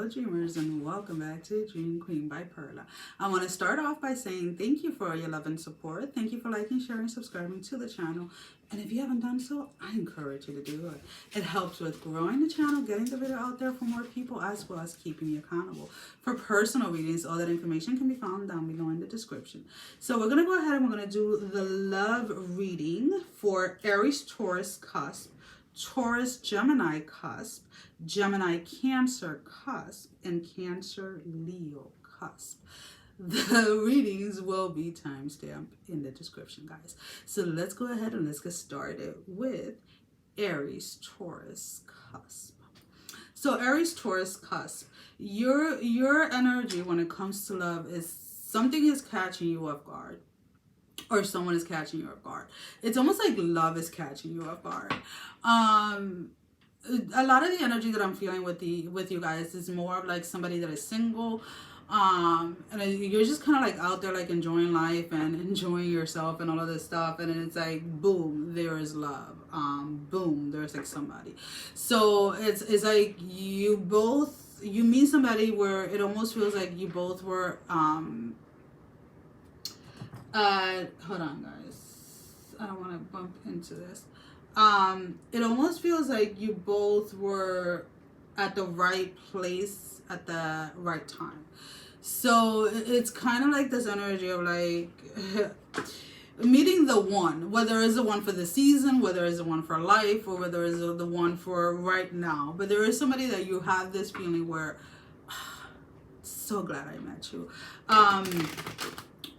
dreamers, and welcome back to Dream Queen by Perla. I want to start off by saying thank you for your love and support. Thank you for liking, sharing, subscribing to the channel. And if you haven't done so, I encourage you to do it. It helps with growing the channel, getting the video out there for more people, as well as keeping you accountable. For personal readings, all that information can be found down below in the description. So we're going to go ahead and we're going to do the love reading for Aries, Taurus, Cusp, Taurus, Gemini, Cusp, Gemini, Cancer, Cusp, and Cancer, Leo, Cusp. The readings will be timestamped in the description, guys. So let's go ahead and let's get started with Aries, Taurus, Cusp. So Aries, Taurus, Cusp. Your energy when it comes to love is something is catching you off guard. Or someone is catching you off guard. It's almost like love is catching you off guard. A lot of the energy that I'm feeling with you guys is more of like somebody that is single. And you're just kind of like out there like enjoying life and enjoying yourself and all of this stuff, and then it's like boom, there is love. Boom, there's like somebody. So it's like you meet somebody where it almost feels like you both were hold on guys, I don't want to bump into this. It almost feels like you both were at the right place at the right time. So it's kind of like this energy of like meeting the one, whether it's the one for the season, whether it's the one for life, or whether it's the one for right now. But there is somebody that you have this feeling where, so glad I met you.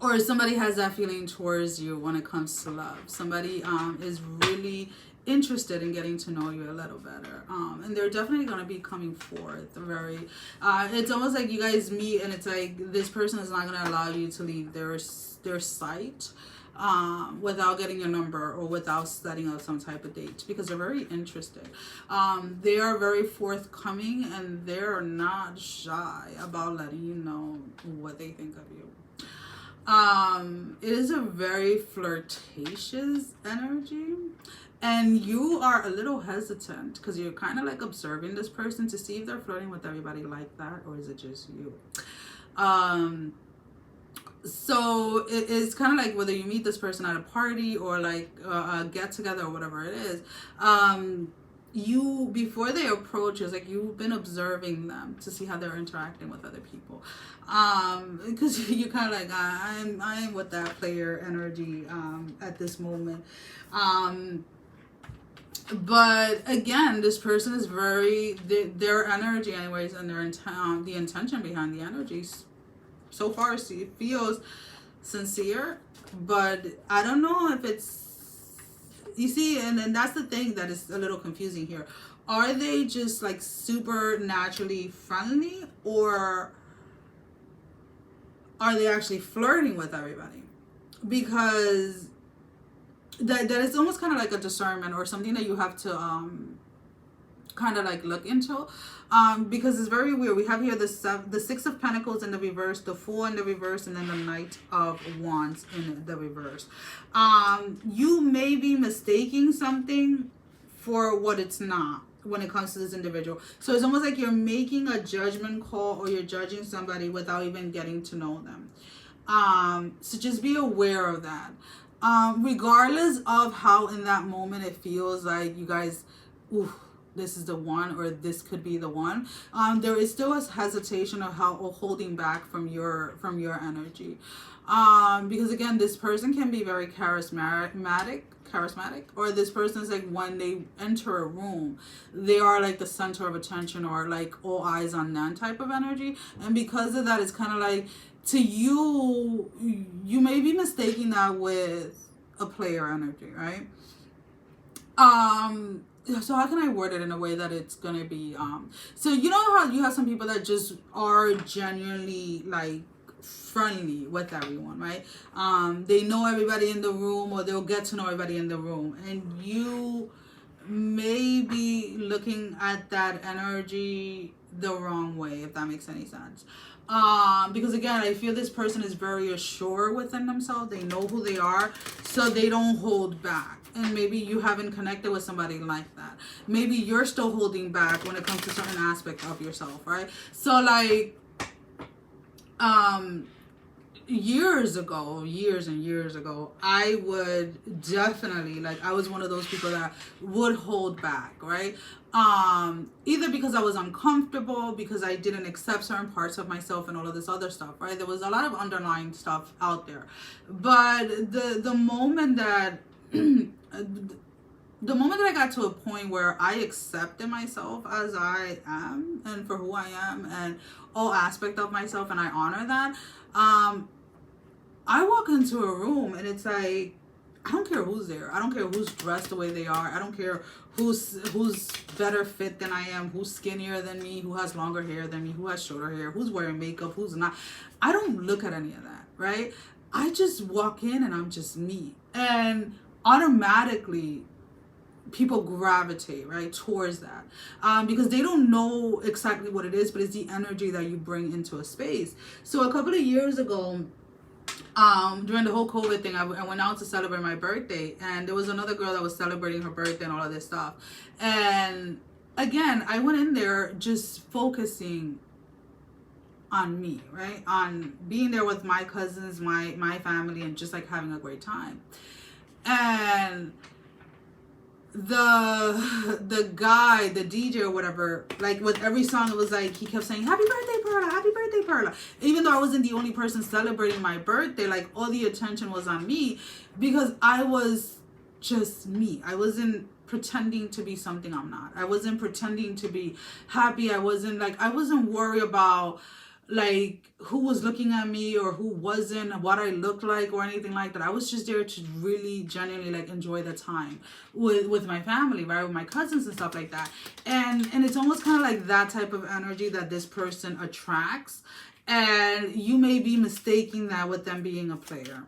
Or somebody has that feeling towards you when it comes to love. Somebody is really interested in getting to know you a little better. And they're definitely going to be coming forth very... it's almost like you guys meet and it's like this person is not going to allow you to leave their sight without getting your number or without setting up some type of date, because they're very interested. They are very forthcoming and they're not shy about letting you know what they think of you. It is a very flirtatious energy, and you are a little hesitant because you're kind of like observing this person to see if they're flirting with everybody like that, or is it just you. So it's kind of like whether you meet this person at a party or like a get together or whatever it is, you, before they approach, it's like you've been observing them to see how they're interacting with other people, because you're kind of like I'm with that player energy at this moment. But again, this person is very their energy anyways, and their the intention behind the energy so far feels sincere, but I don't know if it's, you see, and then that's the thing that is a little confusing here. Are they just like super naturally friendly, or are they actually flirting with everybody? Because that is almost kind of like a discernment or something that you have to kind of like look into, because it's very weird. We have here the Six of Pentacles in the reverse, the Fool in the reverse, and then the Knight of Wands in the reverse. You may be mistaking something for what it's not when it comes to this individual. So it's almost like you're making a judgment call, or you're judging somebody without even getting to know them. So just be aware of that. Regardless of how in that moment it feels like you guys, ooh, this is the one, or this could be the one, there is still a hesitation of holding back from your energy, because again, this person can be very charismatic, or this person is like, when they enter a room, they are like the center of attention, or like all eyes on them type of energy. And because of that, it's kind of like, to you may be mistaking that with a player energy, right? So how can I word it in a way that it's gonna be so you know how you have some people that just are genuinely like friendly with everyone, right? They know everybody in the room, or they'll get to know everybody in the room, and you may be looking at that energy the wrong way, if that makes any sense. Because again, I feel this person is very assured within themselves. They know who they are, so they don't hold back. And maybe you haven't connected with somebody like that. Maybe you're still holding back when it comes to certain aspect of yourself, right? So like, years and years ago, I would definitely, like, I was one of those people that would hold back, right? Either because I was uncomfortable, because I didn't accept certain parts of myself and all of this other stuff, right? There was a lot of underlying stuff out there. But the moment that the moment that I got to a point where I accepted myself as I am and for who I am and all aspect of myself, and I honor that, I walk into a room and it's like, I don't care who's there. I don't care who's dressed the way they are. I don't care who's better fit than I am, who's skinnier than me, who has longer hair than me, who has shorter hair, who's wearing makeup, who's not. I don't look at any of that, right? I just walk in and I'm just me. And automatically people gravitate right towards that, because they don't know exactly what it is, but it's the energy that you bring into a space. So a couple of years ago, during the whole COVID thing, I went out to celebrate my birthday, and there was another girl that was celebrating her birthday and all of this stuff. And again, I went in there just focusing on me, right? On being there with my cousins, my family, and just like having a great time. And the guy, the DJ or whatever, like with every song, it was like he kept saying, happy birthday, Perla, happy birthday, Perla. Even though I wasn't the only person celebrating my birthday, like all the attention was on me because I was just me. I wasn't pretending to be something I'm not. I wasn't pretending to be happy. I wasn't worried about like who was looking at me or who wasn't, what I looked like or anything like that. I was just there to really genuinely like enjoy the time with my family, right, with my cousins and stuff like that. And it's almost kind of like that type of energy that this person attracts, and you may be mistaking that with them being a player.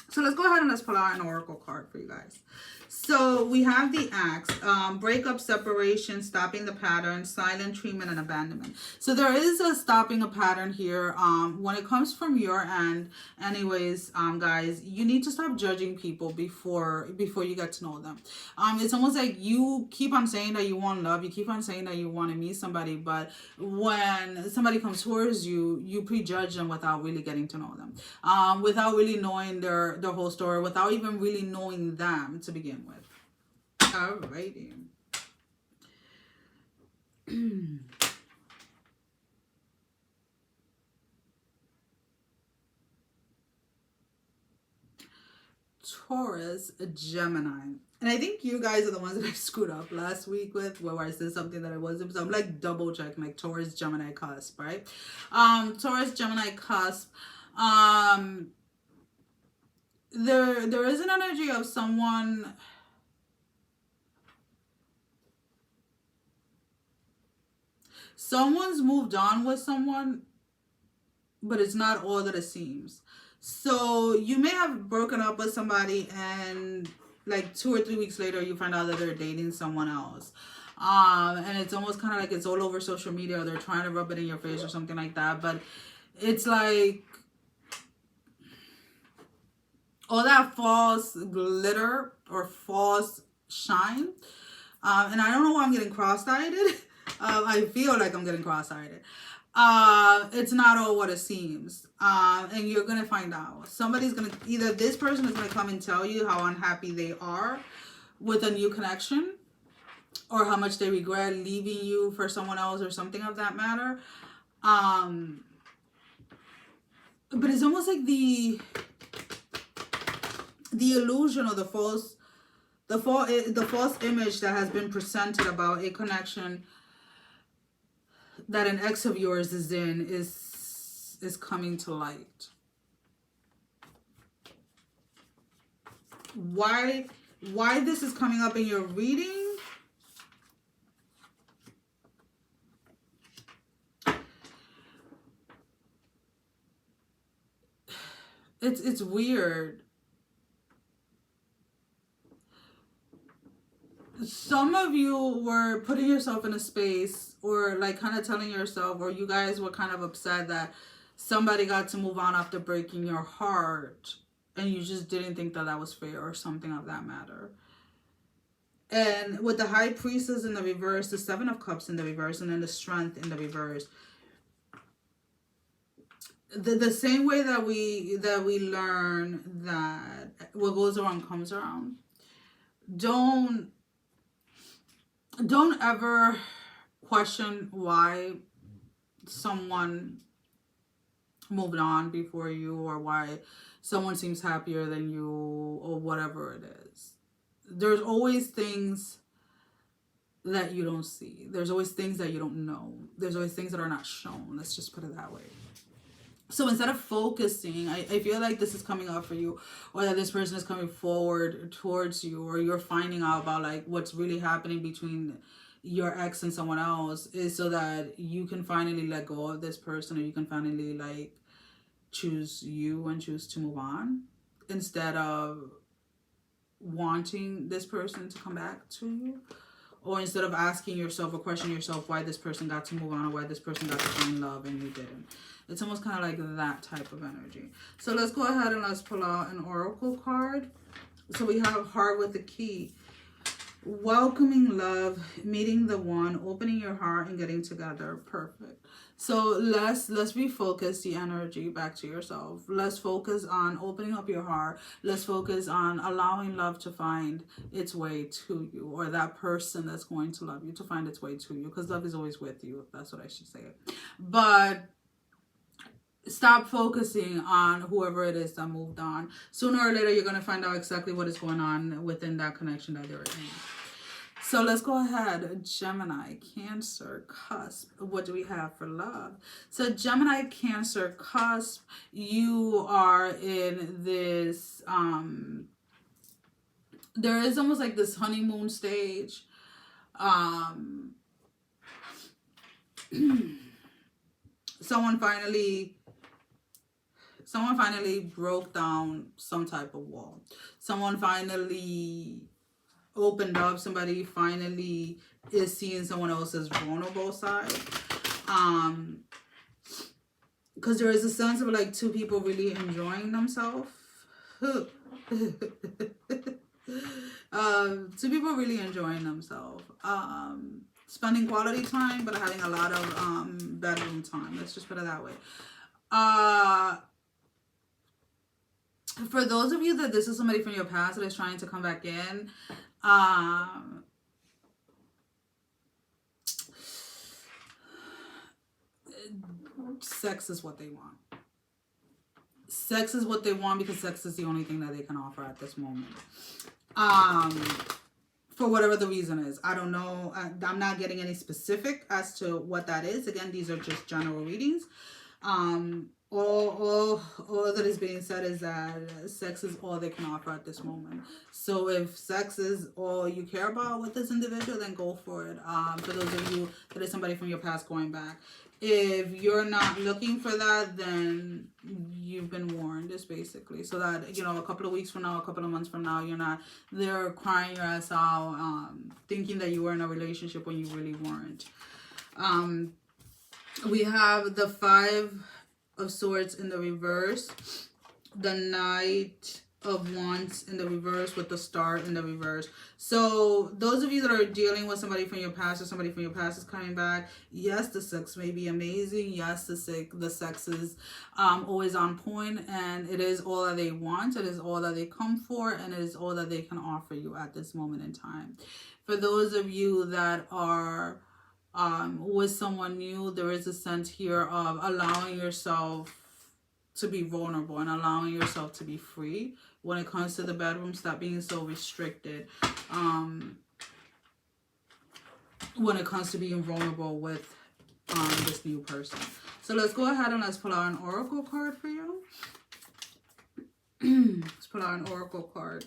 So let's go ahead and let's pull out an oracle card for you guys. So we have the Axe, breakup, separation, stopping the pattern, silent treatment, and abandonment. So there is a stopping a pattern here. When it comes from your end, anyways, guys, you need to stop judging people before you get to know them. It's almost like you keep on saying that you want love, you keep on saying that you want to meet somebody, but when somebody comes towards you, you prejudge them without really getting to know them, without really knowing their whole story, without even really knowing them to begin with. Alrighty. Taurus, Gemini. And I think you guys are the ones that I screwed up last week with, where I said something that I wasn't. So I'm like double checking, like Taurus, Gemini, Cusp, right? Taurus, Gemini, Cusp. There is an energy of someone. Someone's moved on with someone, but it's not all that it seems. So you may have broken up with somebody and like 2 or 3 weeks later you find out that they're dating someone else. And it's almost kind of like it's all over social media, or they're trying to rub it in your face or something like that. But it's like all that false glitter or false shine. And I don't know why I'm getting cross-eyed. I feel like I'm getting cross-eyed. It's not all what it seems. And you're going to find out. Somebody's going to, either this person is going to come and tell you how unhappy they are with a new connection, or how much they regret leaving you for someone else or something of that matter. But it's almost like the illusion or the false image that has been presented about a connection that an ex of yours is in is coming to light. Why this is coming up in your reading? It's weird. So some of you were putting yourself in a space, or like kind of telling yourself, or you guys were kind of upset that somebody got to move on after breaking your heart, and you just didn't think that that was fair or something of that matter. And with the High Priestess in the reverse, the Seven of Cups in the reverse, and then the Strength in the reverse, the same way that we learn that what goes around comes around, don't ever question why someone moved on before you, or why someone seems happier than you, or whatever it is. There's always things that you don't see. There's always things that you don't know. There's always things that are not shown. Let's just put it that way. So instead of focusing, I feel like this is coming up for you, or that this person is coming forward towards you, or you're finding out about like what's really happening between your ex and someone else, is so that you can finally let go of this person, or you can finally like choose you and choose to move on, instead of wanting this person to come back to you, or instead of asking yourself or questioning yourself why this person got to move on, or why this person got to find love and you didn't. It's almost kind of like that type of energy. So let's go ahead and let's pull out an oracle card. So we have Heart with the Key. Welcoming love, meeting the one, opening your heart and getting together. Perfect. So let's refocus the energy back to yourself. Let's focus on opening up your heart. Let's focus on allowing love to find its way to you, or that person that's going to love you to find its way to you, because love is always with you. That's what I should say. But stop focusing on whoever it is that moved on. Sooner or later, you're going to find out exactly what is going on within that connection that they're in. So let's go ahead. Gemini, Cancer, Cusp. What do we have for love? So Gemini, Cancer, Cusp, you are in this, there is almost like this honeymoon stage. Someone finally broke down some type of wall. Someone finally opened up. Somebody finally is seeing someone else's vulnerable side. Because there is a sense of like two people really enjoying themselves. Two people really enjoying themselves. Spending quality time, but having a lot of bedroom time. Let's just put it that way. For those of you that this is somebody from your past that is trying to come back in, sex is what they want. Sex is what they want, because sex is the only thing that they can offer at this moment. For whatever the reason is. I don't know. I'm not getting any specific as to what that is. Again, these are just general readings. All that is being said is that sex is all they can offer at this moment. So if sex is all you care about with this individual, then go for it. For those of you that is somebody from your past going back. If you're not looking for that, then you've been warned, is basically. So that, you know, a couple of weeks from now, a couple of months from now, you're not there crying your ass out, thinking that you were in a relationship when you really weren't. We have the Five of Swords in the reverse, the Knight of Wands in the reverse with the Star in the reverse. So those of you that are dealing with somebody from your past, or somebody from your past is coming back, yes, the sex may be amazing. Yes, the sex is always on point, and it is all that they want. It is all that they come for, and it is all that they can offer you at this moment in time. For those of you that are with someone new, there is a sense here of allowing yourself to be vulnerable and allowing yourself to be free. When it comes to the bedroom, stop being so restricted. When it comes to being vulnerable with this new person. So let's go ahead and let's pull out an oracle card for you. Let's pull out an oracle card.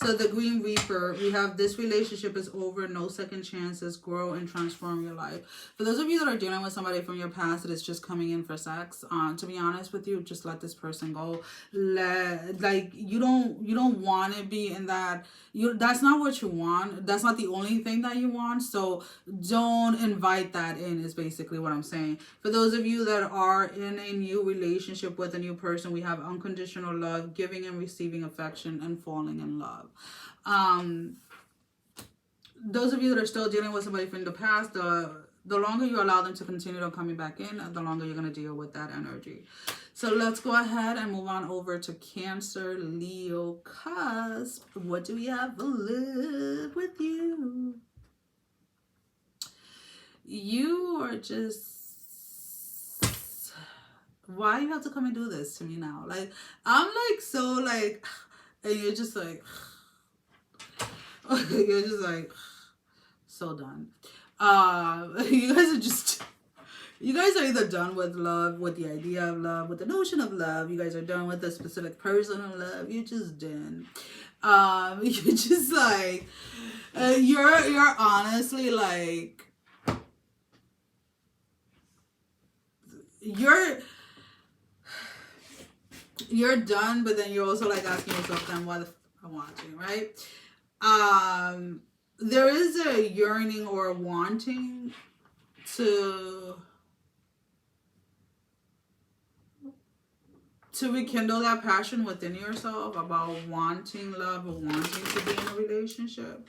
So the Green Reaper, we have this relationship is over, no second chances, grow and transform your life. For those of you that are dealing with somebody from your past that is just coming in for sex, to be honest with you, just let this person go. You don't want to be in that. That's not what you want. That's not the only thing that you want. So don't invite that in, is basically what I'm saying. For those of you that are in a new relationship with a new person, we have unconditional love, giving and receiving affection, and falling in love. Those of you that are still dealing with somebody from the past, the longer you allow them to continue on coming back in, the longer you're going to deal with that energy. So let's go ahead and move on over to Cancer, Leo, Cusp. What do we have for love with you? You are just... Why you have to come and do this to me now? Like, I'm like so like... And you're just like... You're just like... So done. You guys are just... You guys are either done with love, with the idea of love, with the notion of love. You guys are done with a specific person of love. You're just done. You're just like... You're honestly like... You're done, but then you're also like asking yourself, then what if I want to, right? There is a yearning or a wanting to rekindle that passion within yourself about wanting love or wanting to be in a relationship.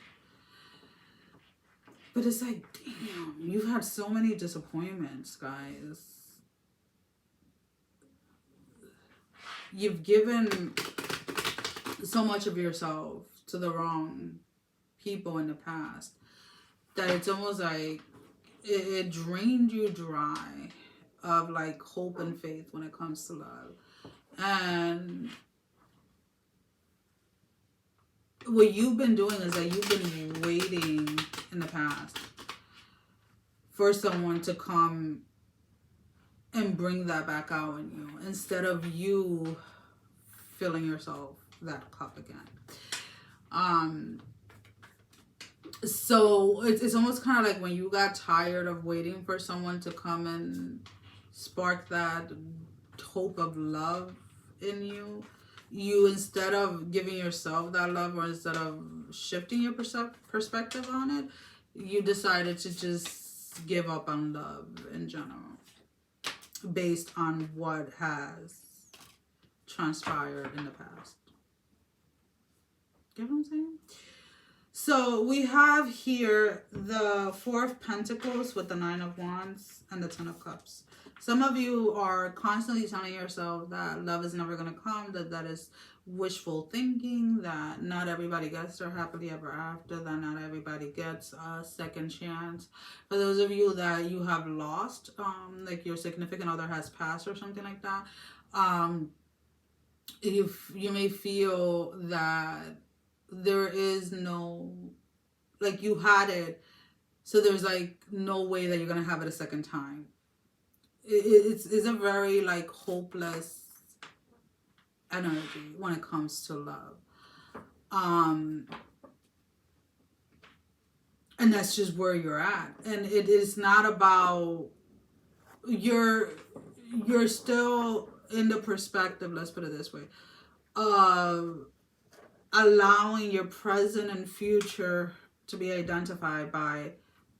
But it's like, damn, you've had so many disappointments, guys. You've given so much of yourself to the wrong people in the past that it's almost like it drained you dry of like hope and faith when it comes to love. And what you've been doing is that you've been waiting in the past for someone to come and bring that back out in you, instead of you filling yourself that cup again. So it's almost kind of like when you got tired of waiting for someone to come and spark that hope of love in you, you, instead of giving yourself that love, or instead of shifting your perspective on it, you decided to just give up on love in general, based on what has transpired in the past. Get what I'm saying? So we have here the Four of Pentacles with the Nine of Wands and the Ten of Cups. Some of you are constantly telling yourself that love is never going to come, that is wishful thinking, that not everybody gets their happily ever after, that not everybody gets a second chance. For those of you that you have lost, like your significant other has passed or something like that, you may feel that there is no, like you had it, so there's like no way that you're going to have it a second time. It's a very like hopeless energy when it comes to love. And that's just where you're at. And it is not about, you're still in the perspective, let's put it this way, of allowing your present and future to be identified by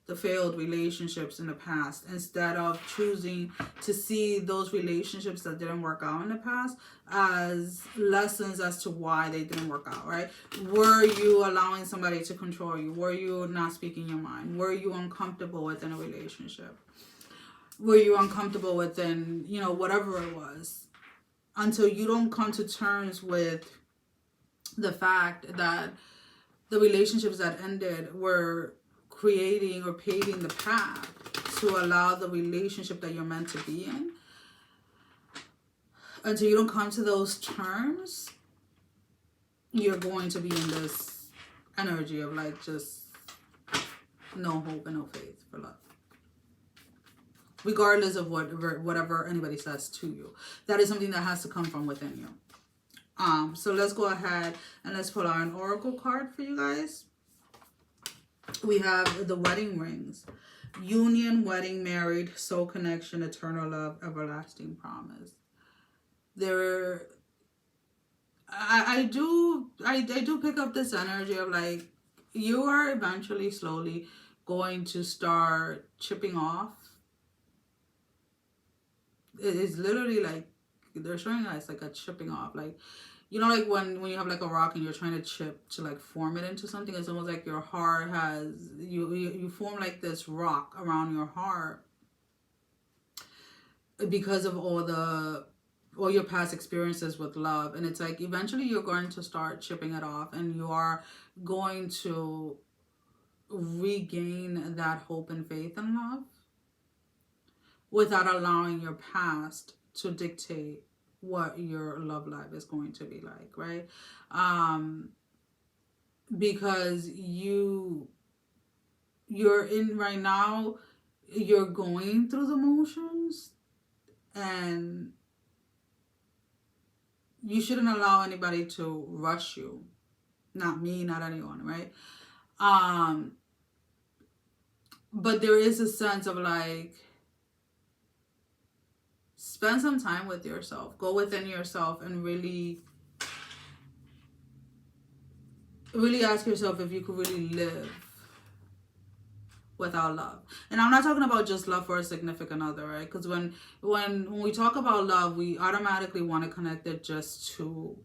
the failed relationships in the past, instead of choosing to see those relationships that didn't work out in the past as lessons as to why they didn't work out, right? Were you allowing somebody to control you? Were you not speaking your mind? Were you uncomfortable within a relationship? Were you uncomfortable within, you know, whatever it was? Until you don't come to terms with the fact that the relationships that ended were creating or paving the path to allow the relationship that you're meant to be in. Until you don't come to those terms, you're going to be in this energy of like just no hope and no faith for love, regardless of whatever anybody says to you. That is something that has to come from within you. So let's go ahead and let's pull out an oracle card for you guys. We have the wedding rings. Union, wedding, married, soul connection, eternal love, everlasting promise. I do pick up this energy of like, you are eventually slowly going to start chipping off. It is literally like, they're showing us like a chipping off. Like, you know, like when you have like a rock and you're trying to chip to like form it into something. It's almost like your heart has, you form like this rock around your heart because of all your past experiences with love. And it's like eventually you're going to start chipping it off, and you are going to regain that hope and faith in love without allowing your past to dictate what your love life is going to be like, right? Because you're in right now, you're going through the motions, and you shouldn't allow anybody to rush you. Not me, not anyone, right? But there is a sense of like, spend some time with yourself. Go within yourself and really ask yourself if you could really live without love. And I'm not talking about just love for a significant other, right? Because when we talk about love, we automatically want to connect it just to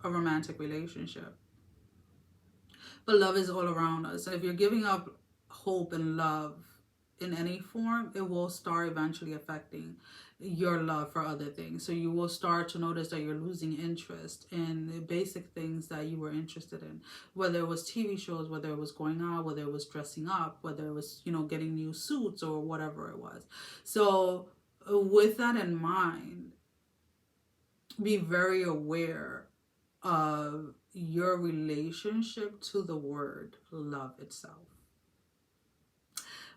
a romantic relationship. But love is all around us. And if you're giving up hope and love in any form, it will start eventually affecting your love for other things. So you will start to notice that you're losing interest in the basic things that you were interested in, whether it was TV shows, whether it was going out, whether it was dressing up, whether it was, you know, getting new suits or whatever it was. So with that in mind, be very aware of your relationship to the word love itself.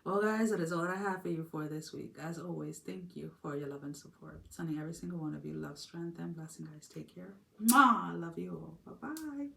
Well, guys, that is all I have for you for this week. As always, thank you for your love and support. Sending every single one of you love, strength, and blessing, guys. Take care. Mwah! Love you all. Bye-bye.